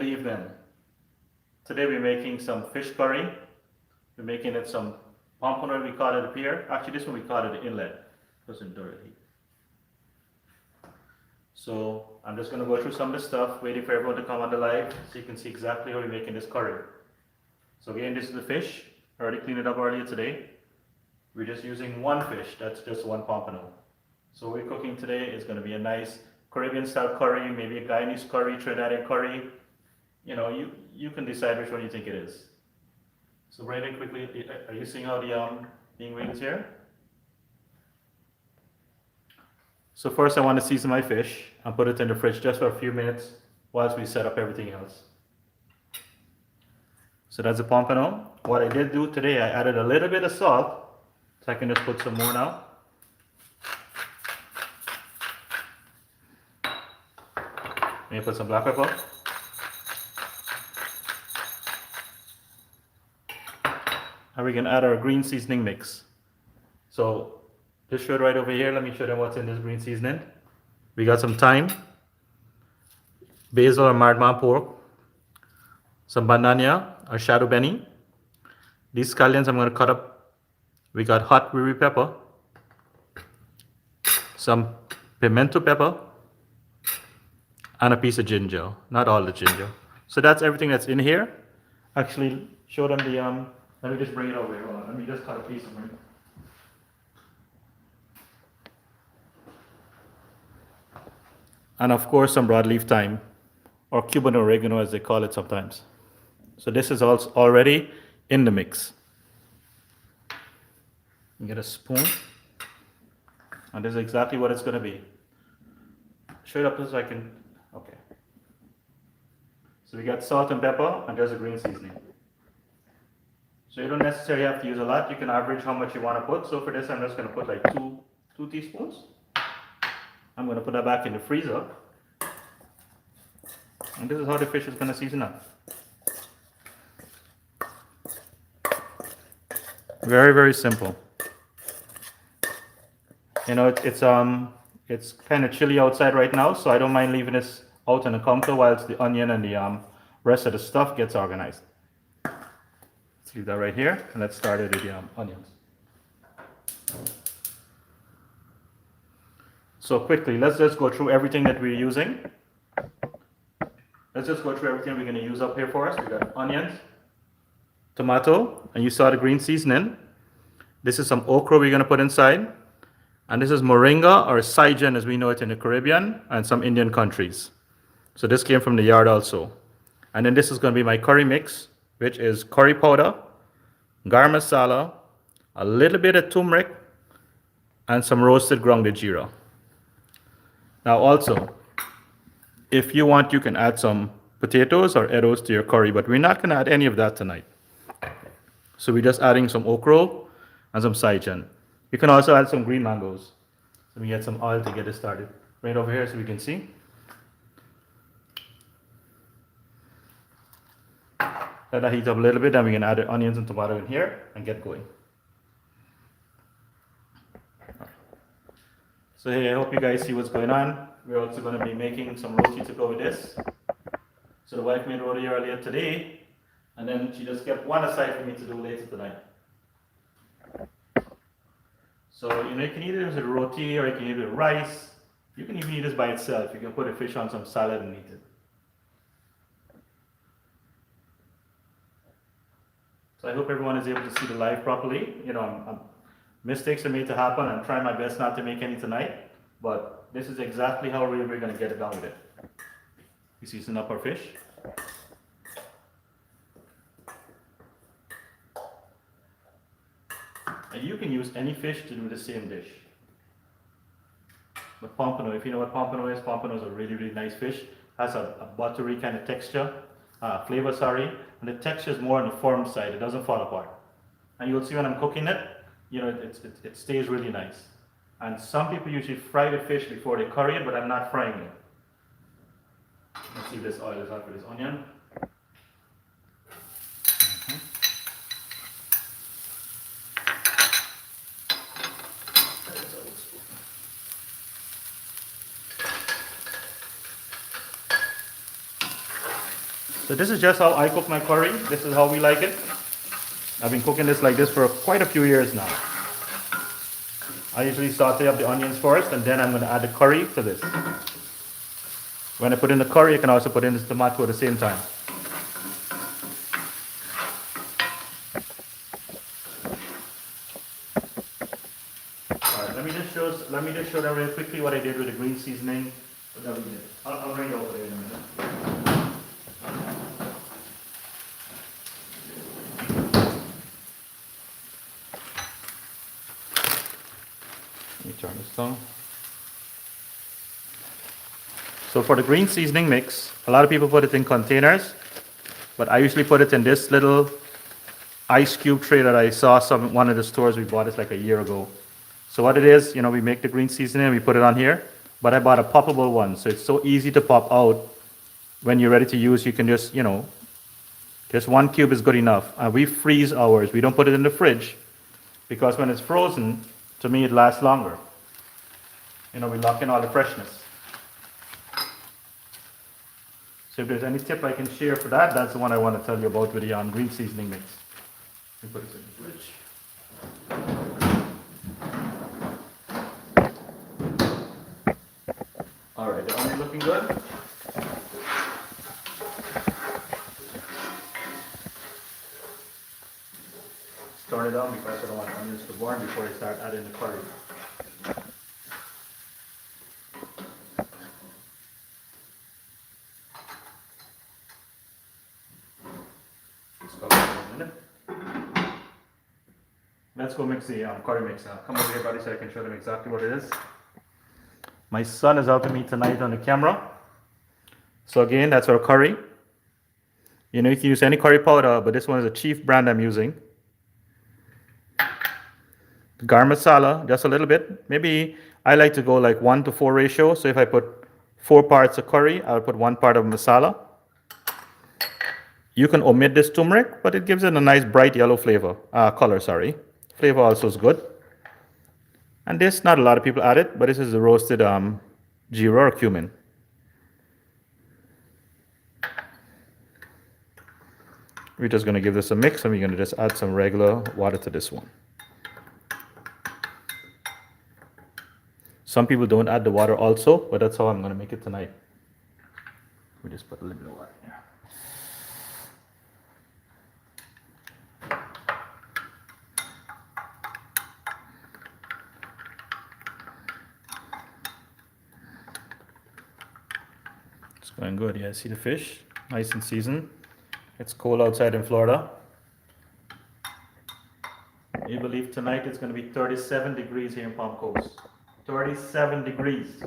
Good evening. Today we're making some fish curry. We're making it some pompano, we call it up here. Actually, this one we call it the inlet. It wasn't dirty. So I'm just going to go through some of the stuff, waiting for everyone to come on the live so you can see exactly how we're making this curry. So again, this is the fish. I already cleaned it up earlier today. We're just using one fish, that's just one pompano. So what we're cooking today is going to be a nice Caribbean style curry, maybe a Guyanese curry, Trinidadian curry. You know, you can decide which one you think it is. So Brandon, quickly, are you seeing how the ingredients here? So first I want to season my fish and put it in the fridge just for a few minutes whilst we set up everything else. So that's the pompano. What I did do today, I added a little bit of salt, so I can just put some more now. Maybe put some black pepper. And we can add our green seasoning mix. So just show it right over here. Let me show them what's in this green seasoning. We got some thyme, basil or mardman pork, some banana or shadow benny. These scallions I'm going to cut up. We got hot curry pepper, some pimento pepper, and a piece of ginger. Not all the ginger. So that's everything that's in here. Actually, show them the let me just bring it over here. Hold on. Let me just cut a piece of it. And of course, some broadleaf thyme, or Cuban oregano as they call it sometimes. So this is also already in the mix. You get a spoon, and this is exactly what it's going to be. Show it up so I can. Okay. So we got salt and pepper, and there's a green seasoning. So you don't necessarily have to use a lot. You can average how much you want to put. So for this, I'm just going to put like two teaspoons. I'm going to put that back in the freezer. And this is how the fish is going to season up. Very, very simple. You know, it's kind of chilly outside right now, so I don't mind leaving this out on the counter whilst the onion and the rest of the stuff gets organized. Let's leave that right here, and let's start with the onions. So quickly, let's just go through everything that we're using. Let's just go through everything we're going to use up here for us. We got onions, tomato, and you saw the green seasoning. This is some okra we're going to put inside. And this is moringa, or SAIJAN as we know it in the Caribbean and some Indian countries. So this came from the yard also. And then this is going to be my curry mix, which is curry powder, garam masala, a little bit of turmeric, and some roasted grounded GEERAH. Now also, if you want, you can add some potatoes or eddos to your curry, but we're not going to add any of that tonight. So we're just adding some OCHRO and some SAIJAN. You can also add some green mangoes. Let me get some oil to get it started. Right over here so we can see. Let that heat up a little bit, then we can add the onions and tomato in here and get going. So hey, I hope you guys see what's going on. We're also going to be making some roti to go with this. So the wife made roti earlier today, and then she just kept one aside for me to do later tonight. So you know, you can eat it with roti, or you can eat it with rice. You can even eat this by itself. You can put a fish on some salad and eat it. So I hope everyone is able to see the live properly. You know, mistakes are made to happen. I'm trying my best not to make any tonight, but this is exactly how we're going to get it done with it. We season up our fish. And you can use any fish to do the same dish. But pompano, if you know what pompano is a really, really nice fish. Has a buttery kind of texture, flavor, sorry. And the texture is more on the firm side. It doesn't fall apart. And you'll see when I'm cooking it, you know, it stays really nice. And some people usually fry the fish before they curry it, but I'm not frying it. Let's see if this oil is hot for this onion. So this is just how I cook my curry. This is how we like it. I've been cooking this like this for quite a few years now. I usually saute up the onions first, and then I'm going to add the curry to this. When I put in the curry, I can also put in this tomato at the same time. Alright, let me just show them real quickly what I did with the green seasoning. I'll bring it over there in a minute. Let me turn this down. So for the green seasoning mix, a lot of people put it in containers, but I usually put it in this little ice cube tray that I saw one of the stores. We bought it like a year ago. So what it is, you know, we make the green seasoning and we put it on here, but I bought a poppable one, so it's so easy to pop out. When you're ready to use, you can just, you know, just one cube is good enough. And we freeze ours. We don't put it in the fridge because when it's frozen, to me it lasts longer. You know, we lock in all the freshness. So if there's any tip I can share for that, that's the one I want to tell you about with the green seasoning mix. Let me put this in the fridge. Alright, the onion looking good? Turn it on because I don't want onions to burn before I start adding the curry. Let's go mix the curry mix now. Come over here, buddy, so I can show them exactly what it is. My son is helping me tonight on the camera. So again, that's our curry. You know, you can use any curry powder, but this one is a Chief brand I'm using. Garam masala, just a little bit. Maybe I like to go like 1:4 ratio. So if I put 4 parts of curry, I'll put 1 part of masala. You can omit this turmeric, but it gives it a nice bright yellow flavor, color, sorry. Flavor also is good. And this, not a lot of people add it, but this is the roasted GEERAH or cumin. We're just going to give this a mix, and we're going to just add some regular water to this one. Some people don't add the water also, but that's how I'm going to make it tonight. We just put a little bit of water here. It's going good. Yeah, see the fish? Nice and seasoned. It's cold outside in Florida. You believe tonight it's going to be 37 degrees here in Palm Coast. 37 degrees.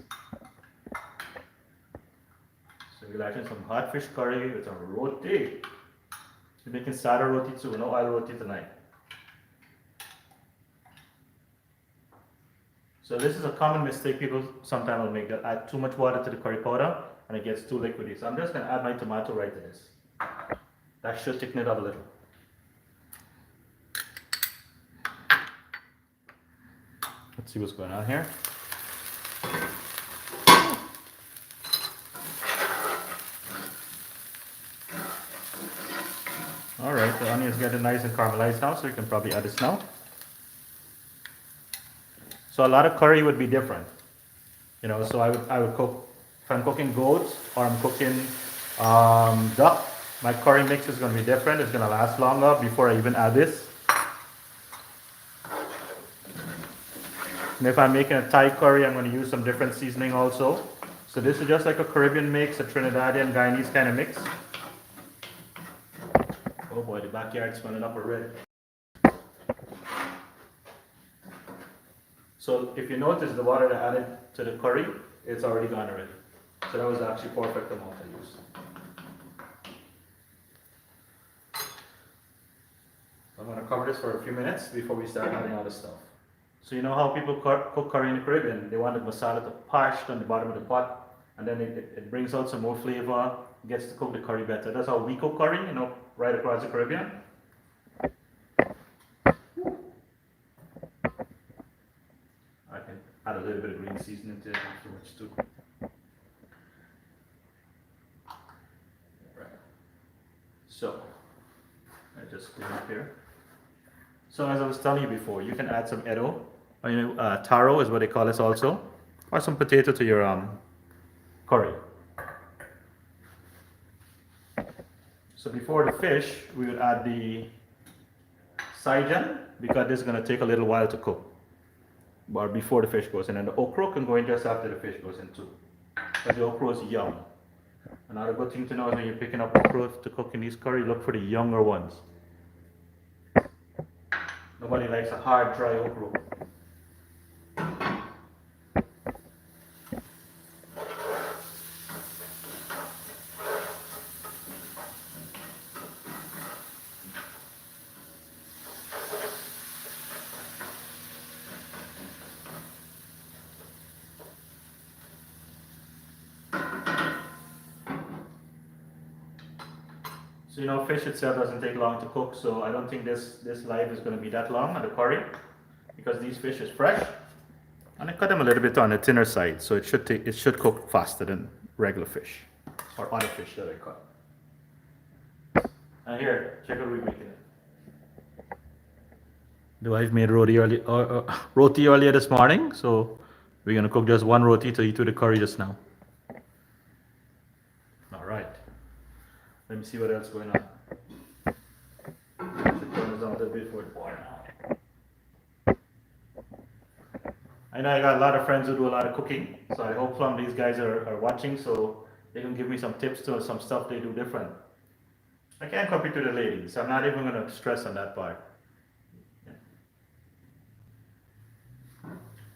So we're actually some hot fish curry with some roti. We're making sada roti too, no oil roti tonight. So this is a common mistake people sometimes will make, that add too much water to the curry powder and it gets too liquidy. So I'm just going to add my tomato right to this. That should thicken it up a little. Let's see what's going on here. Alright, the onion is getting nice and caramelized now, so you can probably add this now. So a lot of curry would be different. You know, so I would cook, if I'm cooking goat or I'm cooking duck, my curry mix is going to be different. It's going to last longer before I even add this. And if I'm making a Thai curry, I'm going to use some different seasoning also. So this is just like a Caribbean mix, a Trinidadian, Guyanese kind of mix. Oh boy, the backyard's smelling up already. So if you notice the water that I added to the curry, it's already gone already. So that was actually perfect amount I used. I'm going to cover this for a few minutes before we start adding all the stuff. So you know how people cook curry in the Caribbean? They want the masala to parch on the bottom of the pot, and then it brings out some more flavor, gets to cook the curry better. That's how we cook curry, you know, right across the Caribbean. I can add a little bit of green seasoning to it afterwards too. Right. telling you before, you can add some edo, or taro is what they call this also, or some potato to your curry. So before the fish, we would add the SAIJAN, because this is going to take a little while to cook. But before the fish goes in, and the okra can go in just after the fish goes in too, because the okra is young. Another good thing to know is when you're picking up okra to cook in these curry, look for the younger ones. Nobody likes a hard, dry okra. So you know, fish itself doesn't take long to cook, so I don't think this live is going to be that long on the curry, because these fish is fresh, and I cut them a little bit on the thinner side, so it should cook faster than regular fish or other fish that I cut. And here, check out what we're making it. I've made roti earlier this morning, so we're gonna cook just one roti to eat with the curry just now. All right. Let me see what else going on. I should turn this on a little bit for it boil now. I know I got a lot of friends who do a lot of cooking, so I hope some of these guys are watching, so they can give me some tips to some stuff they do different. I can't compete to the ladies, so I'm not even going to stress on that part.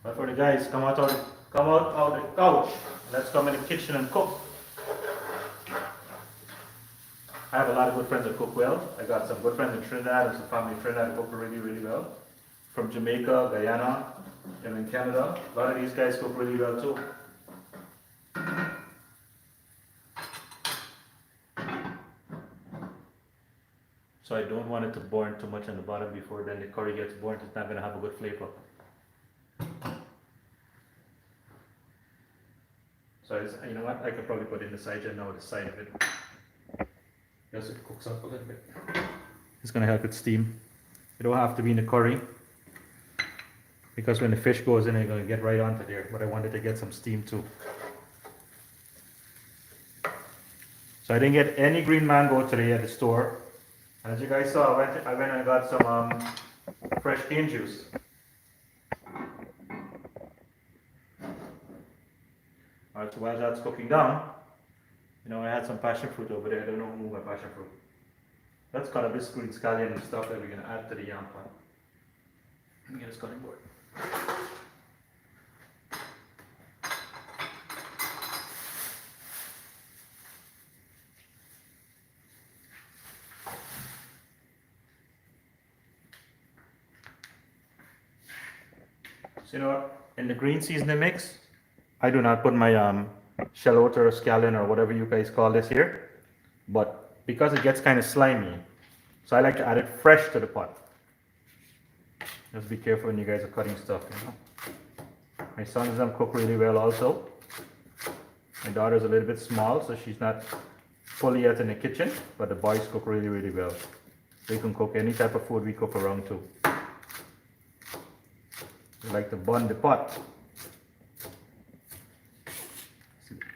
But for the guys, come out of the couch. Let's come in the kitchen and cook. I have a lot of good friends that cook well. I got some good friends in Trinidad and some family in Trinidad that cook really, really well. From Jamaica, Guyana, and in Canada. A lot of these guys cook really well too. So I don't want it to burn too much on the bottom before then the curry gets burnt. It's not going to have a good flavor. So you know what? I could probably put in the SAIJAN now, the side of it. Just it cooks up a little bit. It's going to help it steam. You don't have to be in the curry, because when the fish goes in, it's going to get right onto there. But I wanted to get some steam too. So I didn't get any green mango today at the store. And as you guys saw, I went and got some fresh cane juice. Alright, so while that's cooking down, you know, I had some passion fruit over there. I don't know who moved my passion fruit. That's kind of this green scallion and stuff that we're going to add to the yam pot. Let me get this cutting board. So you know what? In the green seasoning mix, I do not put my shallot or scallion or whatever you guys call this here, but because it gets kind of slimy, so I like to add it fresh to the pot. Just be careful when you guys are cutting stuff, you know. My sons cook really well also. My daughter's a little bit small, so she's not fully yet in the kitchen, but the boys cook really, really well. They can cook any type of food we cook around too. We like to bun the pot.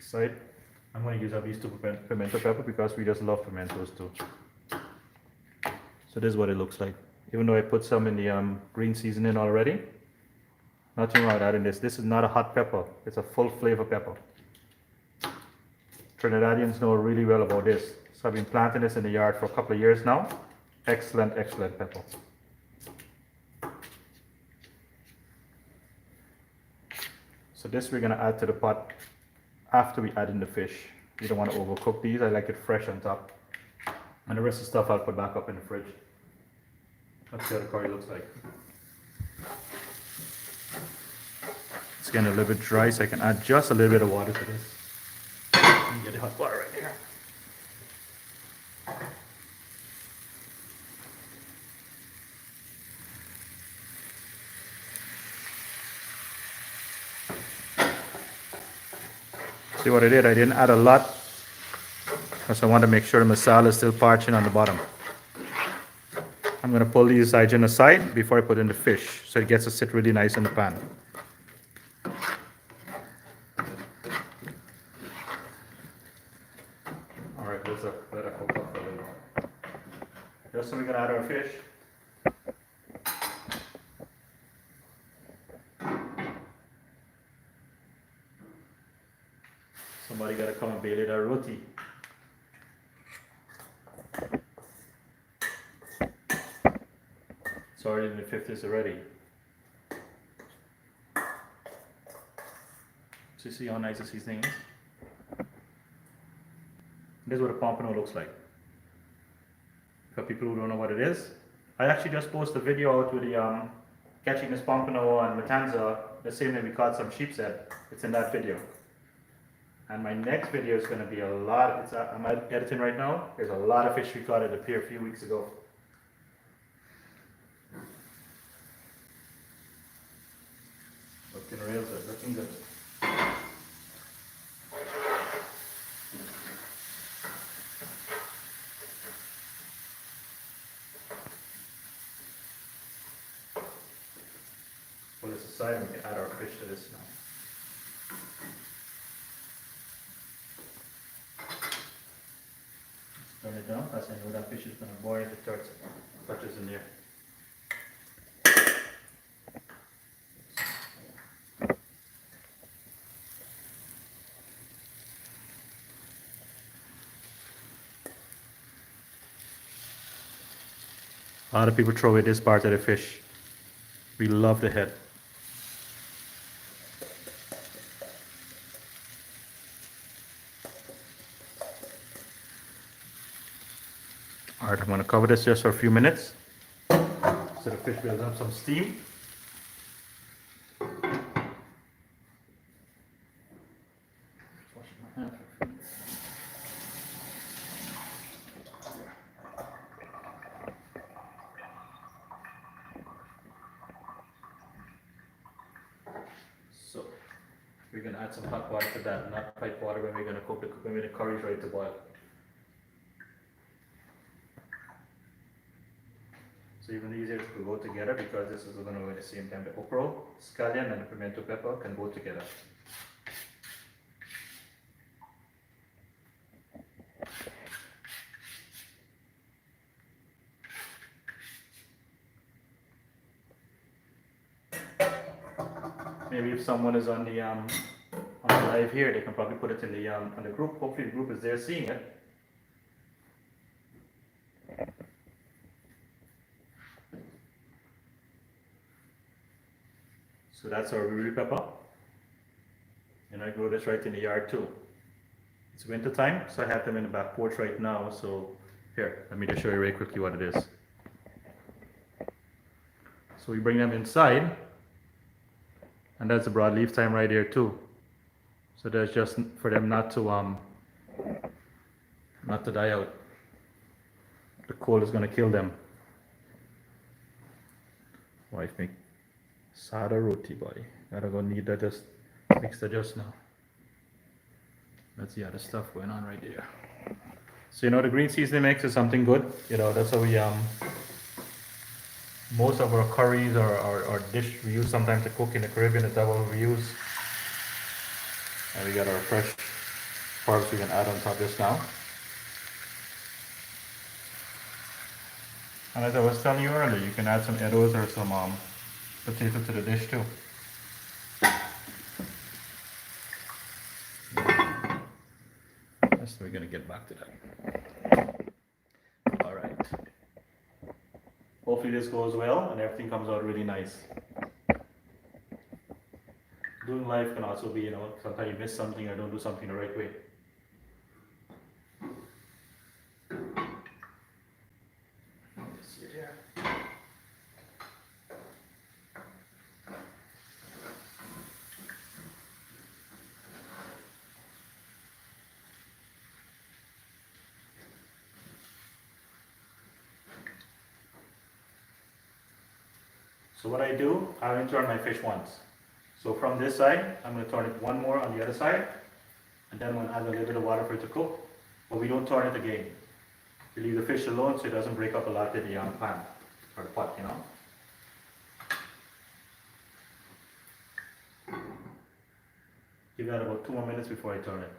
Side. I'm going to use up these two pimento pepper because we just love pimentos too. So this is what it looks like. Even though I put some in the green seasoning already, nothing wrong with adding this. This is not a hot pepper. It's a full flavor pepper. Trinidadians know really well about this. So I've been planting this in the yard for a couple of years now. Excellent, excellent pepper. So this we're going to add to the pot after we add in the fish. You don't want to overcook these. I like it fresh on top. And the rest of the stuff I'll put back up in the fridge. Let's see how the curry looks like. It's getting a little bit dry, so I can add just a little bit of water to this. And get the hot water right here. See what I did? I didn't add a lot because I want to make sure the masala is still parching on the bottom. I'm I'm going to pull these SAIJAN aside before I put in the fish, so it gets to sit really nice in the pan. All right, let's let it cook up for a little while. Just so we can add our fish. Somebody got to come and bail it a roti. It's already in the 50s already. So you see how nice the seasoning is? This is what a pompano looks like. For people who don't know what it is, I actually just posted a video out with the catching this pompano on Matanza, the same day we caught some sheepshead. It's in that video. And my next video is going to be a lot, I'm editing right now, there's a lot of fish we caught at the pier a few weeks ago. Looking real good, looking good. Pull this aside and we can add our fish to this now. Turn it down, as I know that fish is going to boil if it touches in there. A lot of people throw away this part of the fish. We love the head. Alright, I'm going to cover this just for a few minutes so the fish builds up some steam. So we're going to add some hot water to that, not pipe water when we're going to cook when the curry is ready to boil. So even easier to go together because this is going to go at the same time. The OCHRO, scallion, and the pimento pepper can go together. Maybe if someone is on the live here, they can probably put it in the on the group. Hopefully the group is there seeing it. So that's our ruby pepper, and I grow this right in the yard too. It's winter time, so I have them in the back porch right now. So here, let me just show you very quickly what it is. So we bring them inside, and that's the broadleaf thyme right here too. So that's just for them not to die out. The cold is gonna kill them. Wife make sada roti, boy. Gotta go need that, just mix that just now. That's the other stuff going on right there. So you know the green seasoning mix is something good. You know, that's how we most of our curries or dish we use sometimes to cook in the Caribbean, is that what we use. And we got our fresh herbs we can add on top just now. And as I was telling you earlier, you can add some eddos or some potato to the dish too. Yes, we're gonna get back to that. All right. Hopefully this goes well and everything comes out really nice. Doing life can also be, you know, sometimes you miss something or don't do something the right way. Let's see here. So what I do, I only turn my fish once. So from this side, I'm going to turn it one more on the other side, and then I'm going to add a little bit of water for it to cook. But we don't turn it again. We leave the fish alone so it doesn't break up a lot in the pan. for the pot, you know. Give that about 2 more minutes before I turn it.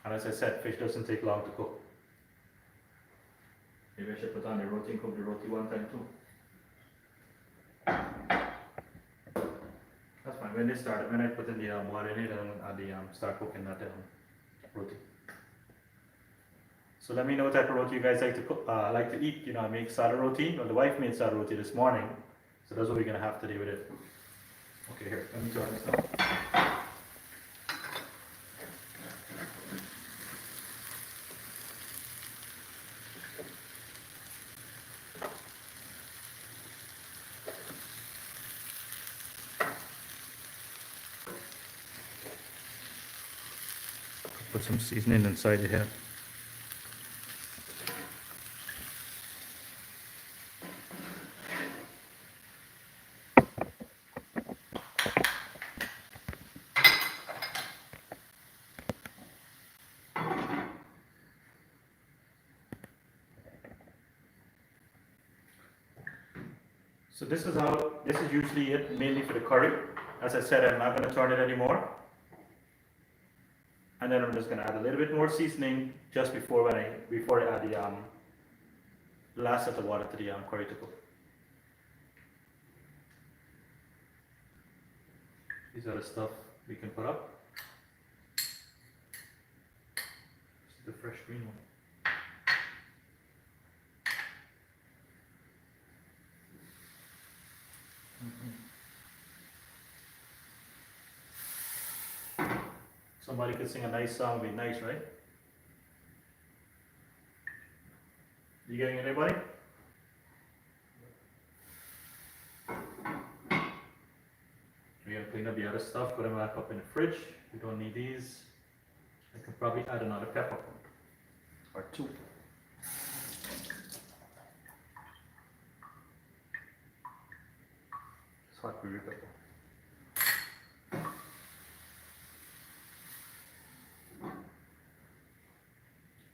And as I said, fish doesn't take long to cook. Maybe I should put on the roti and cook the roti one time too. That's fine. When I put in the water in it, and add the start cooking that roti. So let me know what type of roti you guys like to cook, like to eat. You know, I make sada roti. Well, the wife made sada roti this morning, so that's what we're gonna have today with it. Okay, here. Let me turn this now. Put some seasoning inside it here. So this is usually it, mainly for the curry. As I said, I'm not going to turn it anymore. And then I'm just going to add a little bit more seasoning just before I add the last set of water to the curry to cook. These are the stuff we can put up. This is the fresh green one. Somebody could sing a nice song, would be nice, right? You getting anybody? We're gonna clean up the other stuff, put them back up in the fridge. We don't need these. I could probably add another pepper or two. It's hot curry pepper.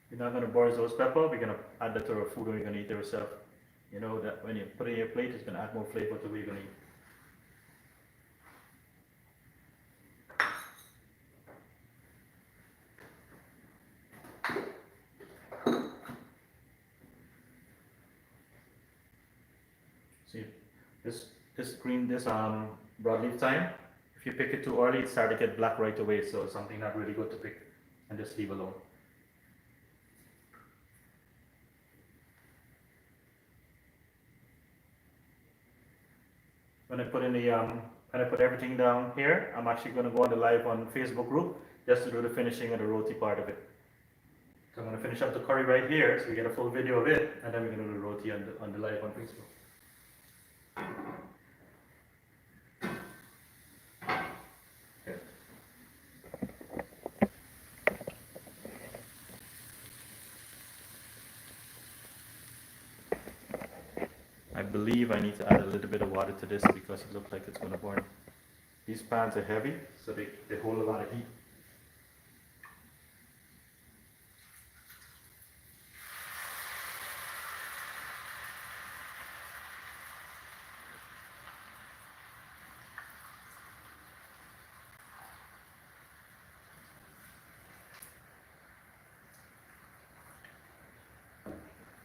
We're not going to boil those pepper, we're going to add that to our food when you're going to eat it yourself. You know that when you put it in your plate, it's going to add more flavor to what you're going to eat. See, this broadleaf thyme, if you pick it too early, it starts to get black right away, so it's something not really good to pick and just leave alone. When I put everything down here, I'm actually going to go on the live on Facebook group just to do the finishing of the roti part of it. So I'm going to finish up the curry right here, so we get a full video of it, and then we're going to do the roti on the live on Facebook. Okay. I believe I need to add a little bit of water to this because it looks like it's going to burn. These pans are heavy, so they hold a lot of heat.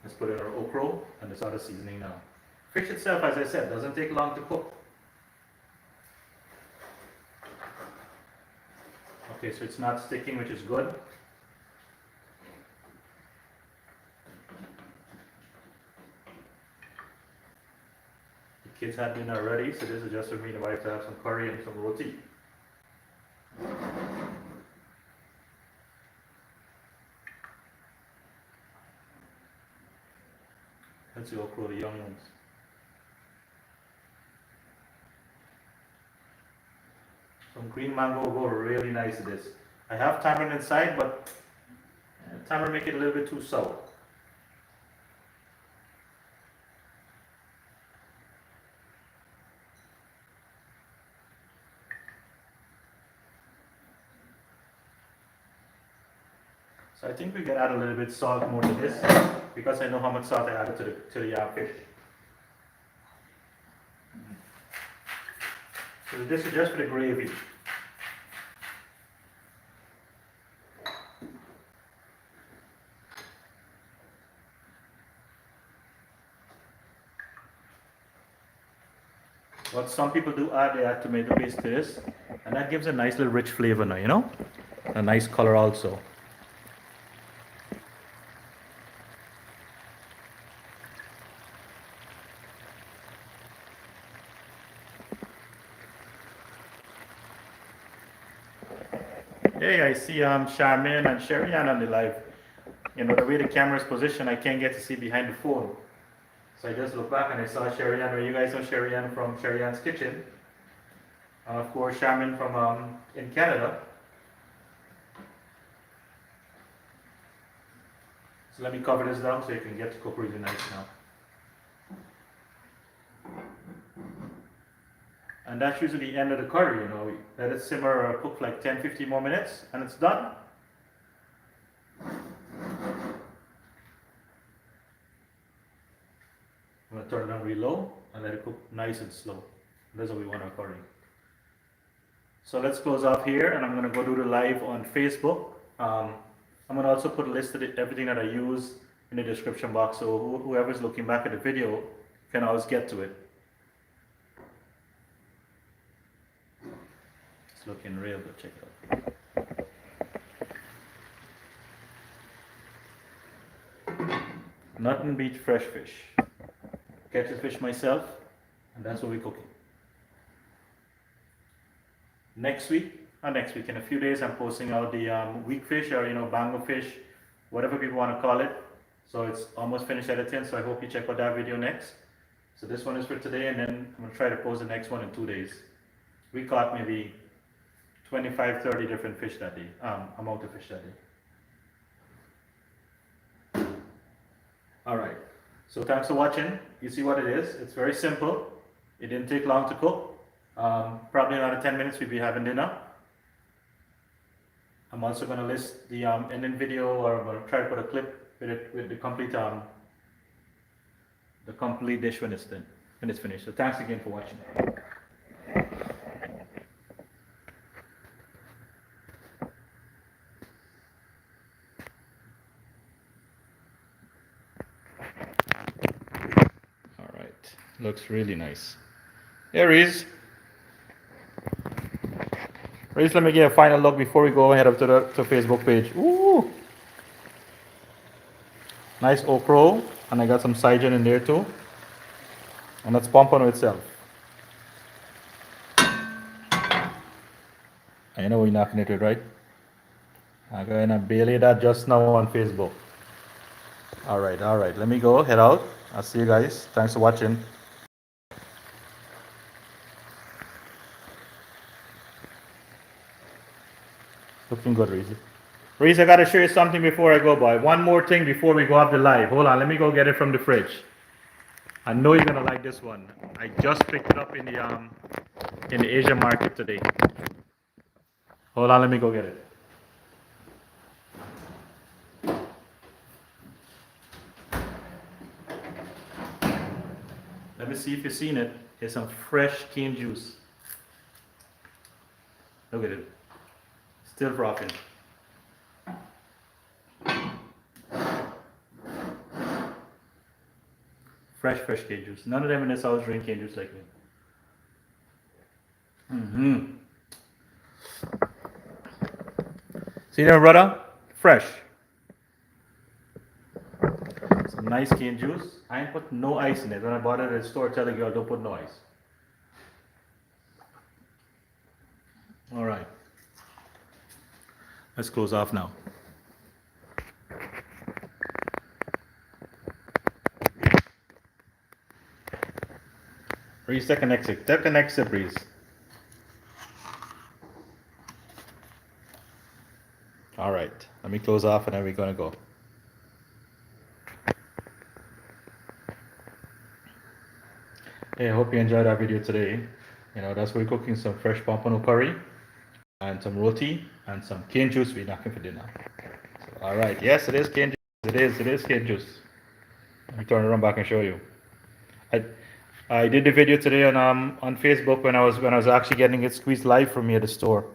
Let's put in our OCHRO and this other seasoning now. Fish itself, as I said, doesn't take long to cook. Okay, so it's not sticking, which is good. The kids had dinner already, so this is just for me and the wife to have some curry and some roti. Let's see, OCHRO, the young ones. Some green mango will go really nice to this. I have tamarind inside, but tamarind make it a little bit too sour. So I think we can add a little bit salt more to this. because I know how much salt I added to the fish. So this is just for the gravy. What some people do add, they add tomato paste to this, and that gives a nice little rich flavor now, you know? A nice color also. Hey, I see Charmaine and Sherry-Ann on the live. You know, the way the camera is positioned, I can't get to see behind the phone. So I just looked back and I saw Sherry-Ann, where you guys know Sherry-Ann from Sherry-Ann's Kitchen. And of course, Charmaine from in Canada. So let me cover this down so you can get to cook really nice now. And that's usually the end of the curry, you know. Let it simmer or cook like 10-15 more minutes and it's done. I'm going to turn it down really low and let it cook nice and slow. That's what we want our curry. So let's close off here, and I'm going to go do the live on Facebook. I'm going to also put a list of everything that I use in the description box, so whoever's looking back at the video can always get to it. It's looking real good, check it out. Nothing beats fresh fish. Catch the fish myself, and that's what we're cooking. Next week, in a few days, I'm posting out the weak fish, or bango fish, whatever people want to call it. So it's almost finished editing, so I hope you check out that video next. So this one is for today, and then I'm going to try to post the next one in 2 days. We caught maybe 25-30 different fish that day, amount of fish that day. Alright, so thanks for watching. You see what it is. It's very simple. It didn't take long to cook. Probably another 10 minutes we'll be having dinner. I'm also going to list the ending video, or I'm going to try to put a clip with the complete dish when it's finished. So thanks again for watching. All right, looks really nice. Here he is. Reese, let me get a final look before we go ahead up to the Facebook page. Ooh! Nice OCHRO, and I got some SAIJAN in there too. And that's Pompano itself. I know we're knocking it with, right? I'm gonna belay that just now on Facebook. Alright, let me go, head out. I'll see you guys. Thanks for watching. Looking good, Reese. Reese, I gotta show you something before I go, boy. One more thing before we go off the live. Hold on, let me go get it from the fridge. I know you're gonna like this one. I just picked it up in the Asian market today. Hold on, let me go get it. Let me see if you've seen it. Here's some fresh cane juice. Look at it. Still frothing. Fresh cane juice. None of them in this house drink cane juice like me. See there, brother? Fresh. Some nice cane juice. I ain't put no ice in it. When I bought it at the store, tell the girl don't put no ice. All right. Let's close off now. Breeze, take an exit. Take an exit, Breeze. All right. Let me close off, and then we're gonna go. Hey, I hope you enjoyed our video today. That's where we're cooking some fresh pompano curry, and some roti, and some cane juice we're knocking for dinner. So, all right. Yes, it is cane juice. It is cane juice. Let me turn it around back and show you. I did the video today on Facebook when I was actually getting it squeezed live for me at the store.